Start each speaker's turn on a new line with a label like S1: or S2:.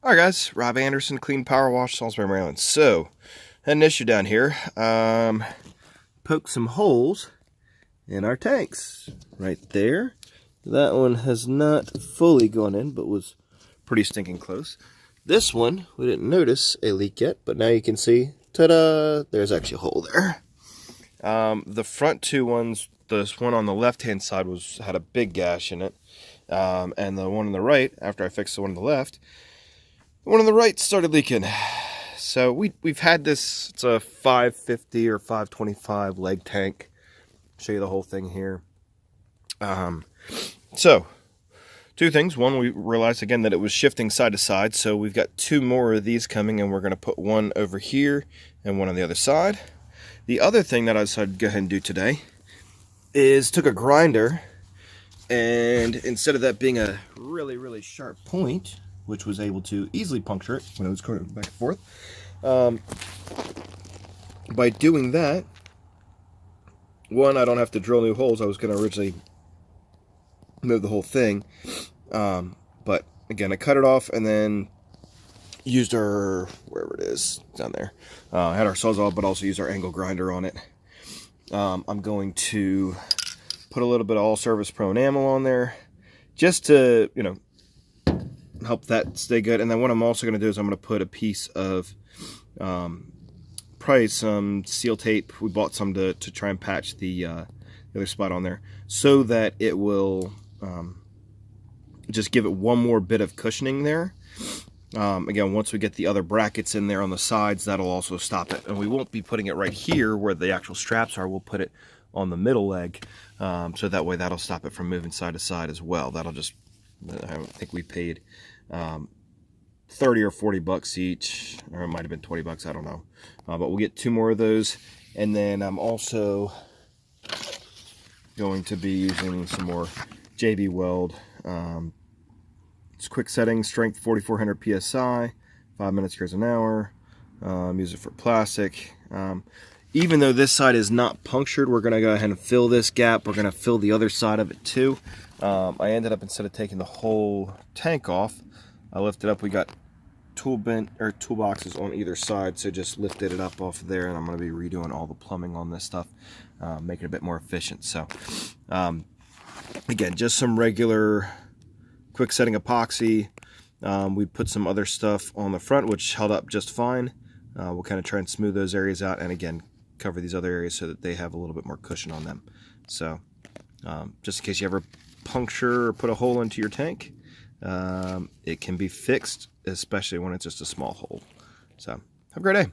S1: Alright guys, Rob Anderson, Clean Power Wash, Salisbury, Maryland. So, had an issue down here. Poked some holes in our tanks. Right there. That one has not fully gone in, but was pretty stinking close. This one, we didn't notice a leak yet, but now you can see, ta-da, there's actually a hole there. The front two ones, this one on the left-hand side had a big gash in it. And the one on the right, after I fixed the one on the left, the one on the right started leaking. So we've had this, it's a 550 or 525 leg tank. Show you the whole thing here. So, two things. One, we realized again that it was shifting side to side, so we've got two more of these coming, and we're going to put one over here and one on the other side. The other thing that I decided to go ahead and do today is took a grinder, and instead of that being a really, really sharp point, which was able to easily puncture it when it was going back and forth, by doing that, one, I don't have to drill new holes. I was going to originally move the whole thing, but again, I cut it off and then used our, wherever it is, down there, I had our Sawzall, but also used our angle grinder on it. I'm going to put a little bit of all-service pro enamel on there, just to, you know, help that stay good. And then what I'm also going to do is I'm going to put a piece of probably some seal tape. We bought some to try and patch the other spot on there, so that it will just give it one more bit of cushioning there. Again, once we get the other brackets in there on the sides, that'll also stop it. And we won't be putting it right here where the actual straps are. We'll put it on the middle leg, so that way that'll stop it from moving side to side as well. That'll just, I think we paid 30 or 40 bucks each, or it might have been 20 bucks, I don't know. But we'll get two more of those, and then I'm also going to be using some more JB Weld. It's quick setting, strength 4400 psi, 5 minutes cures an hour. Use it for plastic. Even though this side is not punctured, we're going to go ahead and fill this gap. We're going to fill the other side of it too. I ended up, instead of taking the whole tank off, I lifted up. We got toolboxes on either side, so just lifted it up off there, and I'm going to be redoing all the plumbing on this stuff, making it a bit more efficient. So again, just some regular quick setting epoxy. We put some other stuff on the front which held up just fine. We'll kind of try and smooth those areas out, and again cover these other areas so that they have a little bit more cushion on them. So just in case you ever puncture or put a hole into your tank, it can be fixed, especially when it's just a small hole. So have a great day.